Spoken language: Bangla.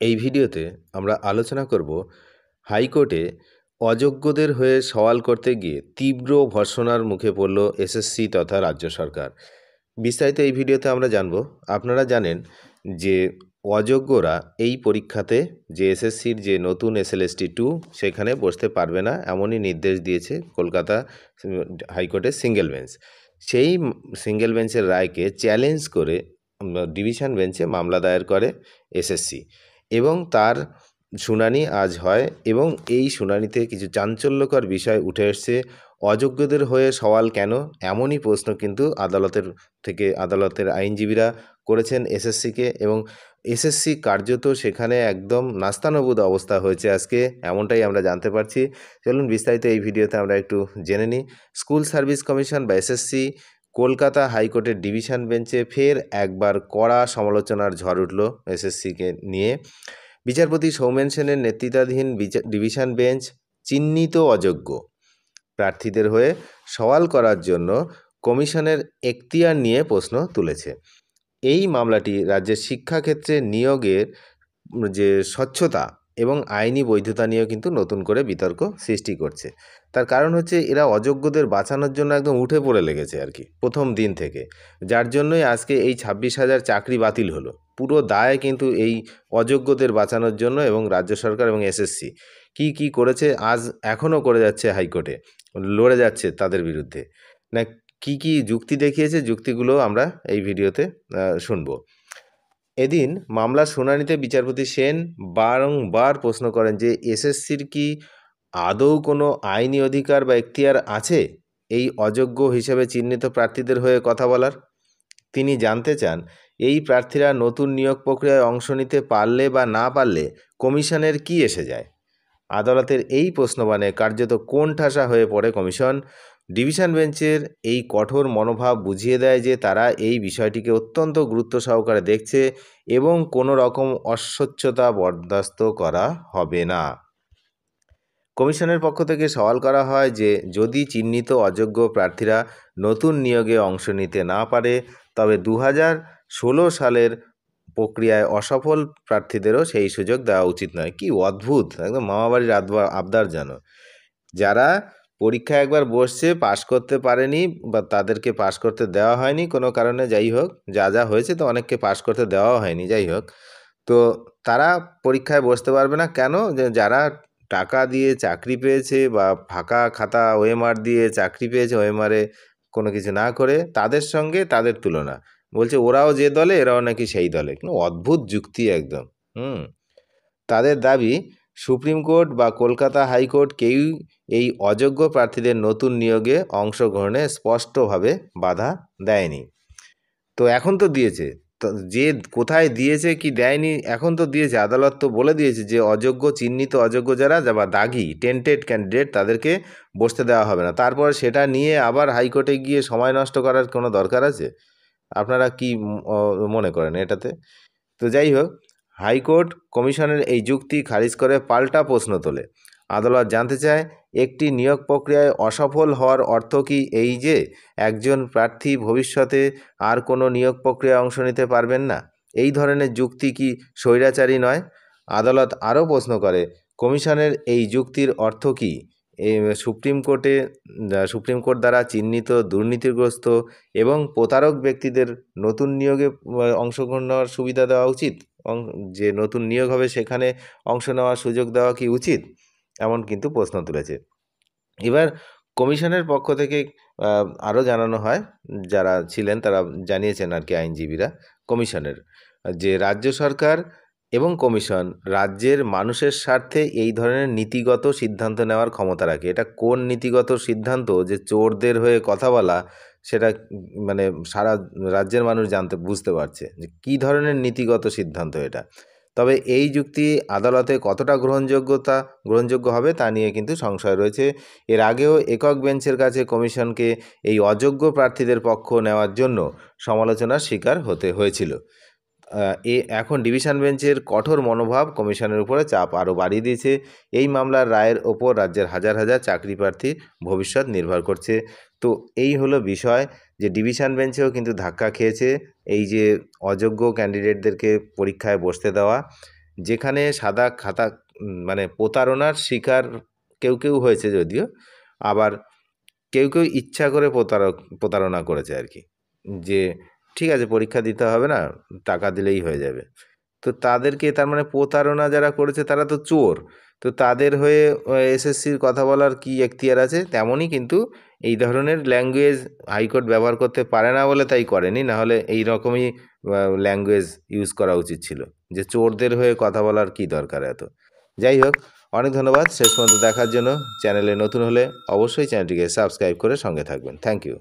এই ভিডিওতে আমরা আলোচনা করব হাইকোর্টে অযোগ্যদের হয়ে সওয়াল করতে গিয়ে তীব্র ভর্ৎসনার মুখে পড়ল এসএসসি তথা রাজ্য সরকার। বিস্তারিত এই ভিডিওতে আমরা জানব। আপনারা জানেন যে অযোগ্যরা এই পরীক্ষাতে যে এসএসসির যে নতুন SLST2 সেখানে বসতে পারবে না, এমনই নির্দেশ দিয়েছে কলকাতা হাইকোর্টের সিঙ্গেল বেঞ্চ। সেই সিঙ্গেল বেঞ্চের রায়কে চ্যালেঞ্জ করে ডিভিশন বেঞ্চে মামলা দায়ের করে এসএসসি এবং তার শুনানি আজ হয় এবং এই শুনানিতে কিছু চাঞ্চল্যকর বিষয় উঠে এসছে। অযোগ্যদের হয়ে সওয়াল কেন, এমনই প্রশ্ন কিন্তু আদালতের আইনজীবীরা করেছেন এসএসসিকে, এবং এসএসসি কার্যত সেখানে একদম নাস্তানাবুদ অবস্থা হয়েছে আজকে, এমনটাই আমরা জানতে পারছি। চলুন বিস্তারিত এই ভিডিওতে আমরা একটু জেনে নিই। স্কুল সার্ভিস কমিশন বা এসএসসি কলকাতা হাইকোর্টের ডিভিশন বেঞ্চে ফের একবার কড়া সমালোচনার ঝড় উঠল এসএসসিকে নিয়ে। বিচারপতি সৌমেন সেনের নেতৃত্বাধীন ডিভিশন বেঞ্চ চিহ্নিত অযোগ্য প্রার্থীদের হয়ে সওয়াল করার জন্য কমিশনের এখতিয়ার নিয়ে প্রশ্ন তুলেছে। এই মামলাটি রাজ্যের শিক্ষাক্ষেত্রে নিয়োগের যে স্বচ্ছতা এবং আইনি বৈধতা নিয়েও কিন্তু নতুন করে বিতর্ক সৃষ্টি করছে। তার কারণ হচ্ছে এরা অযোগ্যদের বাঁচানোর জন্য একদম উঠে পড়ে লেগেছে আর কি প্রথম দিন থেকে, যার জন্যই আজকে এই 26,000 চাকরি বাতিল হলো। পুরো দায় কিন্তু এই অযোগ্যদের বাঁচানোর জন্য, এবং রাজ্য সরকার এবং এসএসসি কি করেছে আজ এখনও করে যাচ্ছে, হাইকোর্টে লড়ে যাচ্ছে তাদের বিরুদ্ধে না। কি যুক্তি দেখিয়েছে, যুক্তিগুলো আমরা এই ভিডিওতে শুনব। এদিন মামলার শুনানিতে বিচারপতি সেন বারংবার প্রশ্ন করেন যে এসএসসির কি আদৌ কোনো আইনি অধিকার বা এখতিয়ার আছে এই অযোগ্য হিসেবে চিহ্নিত প্রার্থীদের হয়ে কথা বলার। তিনি জানতে চান এই প্রার্থীরা নতুন নিয়োগ প্রক্রিয়ায় অংশ নিতে পারলে বা না পারলে কমিশনের কি এসে যায়। আদালতের এই প্রশ্নবাণে কার্যত কোণঠাসা হয়ে পড়ে কমিশন। ডিভিশন বেঞ্চের এই কঠোর মনোভাব বুঝিয়ে দেয় যে তারা এই বিষয়টিকে অত্যন্ত গুরুত্ব সহকারে দেখছে এবং কোনো রকম অস্বচ্ছতা বরদাস্ত করা হবে না। কমিশনের পক্ষ থেকে সওয়াল করা হয় যে যদি চিহ্নিত অযোগ্য প্রার্থীরা নতুন নিয়োগে অংশ নিতে না পারে তবে 2016 সালের প্রক্রিয়ায় অসফল প্রার্থীদেরও সেই সুযোগ দেওয়া উচিত নয়। কি অদ্ভুত, একদম মামাবাড়ির আবদার যেন। যারা পরীক্ষা একবার বসছে, পাশ করতে পারেনি বা তাদেরকে পাশ করতে দেওয়া হয়নি কোনো কারণে, যাই হোক যা হয়েছে, তো অনেককে পাশ করতে দেওয়া হয়নি, যাই হোক, তো তারা পরীক্ষায় বসতে পারবে না কেন? যারা টাকা দিয়ে চাকরি পেয়েছে বা ফাঁকা খাতা ওএমআর দিয়ে চাকরি পেয়েছে, ওএমআরে কোনো কিছু না করে, তাদের সঙ্গে তাদের তুলনা। বলছে ওরাও যে দলে এরাও নাকি সেই দলে। কিন্তু অদ্ভুত যুক্তি একদম। তাদের দাবি সুপ্রিম কোর্ট বা কলকাতা হাইকোর্ট কেউই এই অযোগ্য প্রার্থীদের নতুন নিয়োগে অংশগ্রহণে স্পষ্টভাবে বাধা দেয়নি। তো এখন তো দিয়েছে, তো যে কোথায় দিয়েছে কি দেয়নি, এখন তো দিয়েছে। আদালত তো বলে দিয়েছে যে অযোগ্য, চিহ্নিত অযোগ্য যারা বা দাগি টেন্টেড ক্যান্ডিডেট তাদেরকে বসতে দেওয়া হবে না। তারপর সেটা নিয়ে আবার হাইকোর্টে গিয়ে সময় নষ্ট করার কোনো দরকার আছে? আপনারা কি মনে করেন এটাতে? তো যাই হোক, হাইকোর্ট কমিশনের এই যুক্তি খারিজ করে পাল্টা প্রশ্ন তোলে। আদালত জানতে চায় একটি নিয়োগ প্রক্রিয়ায় অসফল হওয়ার অর্থ কি এই যে একজন প্রার্থী ভবিষ্যতে আর কোনো নিয়োগ প্রক্রিয়ায় অংশ নিতে পারবেন না? এই ধরনের যুক্তি কি স্বৈরাচারী নয়? আদালত আরও প্রশ্ন করে কমিশনের এই যুক্তির অর্থ কি সুপ্রিম কোর্ট দ্বারা চিহ্নিত দুর্নীতিগ্রস্ত এবং প্রতারক ব্যক্তিদের নতুন নিয়োগে অংশগ্রহণ নেওয়ার সুবিধা দেওয়া উচিত? যে নতুন নিয়োগ হবে সেখানে অংশ নেওয়ার সুযোগ দেওয়া কি উচিত? এমন কিন্তু প্রশ্ন তুলেছে। এবার কমিশনের পক্ষ থেকে আরও জানানো হয়, যারা ছিলেন তারা জানিয়েছেন আর কি, আইনজীবীরা, কমিশনের যে রাজ্য সরকার এবং কমিশন রাজ্যের মানুষের স্বার্থে এই ধরনের নীতিগত সিদ্ধান্ত নেওয়ার ক্ষমতা রাখে। এটা কোন নীতিগত সিদ্ধান্ত যে চোরদের হয়ে কথা বলা, সেটা মানে সারা রাজ্যের মানুষ বুঝতে পারছে যে কী ধরনের নীতিগত সিদ্ধান্ত এটা। তবে এই যুক্তি আদালতে কতটা গ্রহণযোগ্য হবে তা নিয়ে কিন্তু সংশয় রয়েছে। এর আগেও একক বেঞ্চের কাছে কমিশনকে এই অযোগ্য প্রার্থীদের পক্ষ নেওয়ার জন্য সমালোচনার শিকার হতে হয়েছিল। এখন ডিভিশন বেঞ্চের কঠোর মনোভাব কমিশনের উপরে চাপ আরও বাড়িয়ে দিয়েছে। এই মামলার রায়ের ওপর রাজ্যের হাজার হাজার চাকরি প্রার্থীর ভবিষ্যৎ নির্ভর করছে। তো এই হলো বিষয়, যে ডিভিশন বেঞ্চেও কিন্তু ধাক্কা খেয়েছে এই যে অযোগ্য ক্যান্ডিডেটদেরকে পরীক্ষায় বসতে দেওয়া, যেখানে সাদা খাতা মানে প্রতারণার শিকার কেউ কেউ হয়েছে, যদিও আবার কেউ কেউ ইচ্ছা করে প্রতারণা করেছে আর কি, যে ঠিক আছে পরীক্ষা দিতে হবে না, টাকা দিলেই হয়ে যাবে। তো তাদেরকে, তার মানে প্রতারণা যারা করেছে তারা তো চোর, তো তাদের হয়ে এসএসসির কথা বলার কি এখতিয়ার আছে? তেমনই কিন্তু এই ধরনের ল্যাঙ্গুয়েজ হাইকোর্ট ব্যবহার করতে পারে না বলে তাই করেনি, না হলে এই রকমই ল্যাঙ্গুয়েজ ইউজ করা উচিত ছিল, যে চোরদের হয়ে কথা বলার কি দরকার এত। যাই হোক, অনেক ধন্যবাদ শেষ পর্যন্ত দেখার জন্য। চ্যানেলে নতুন হলে অবশ্যই চ্যানেলটিকে সাবস্ক্রাইব করে সঙ্গে থাকবেন। Thank you.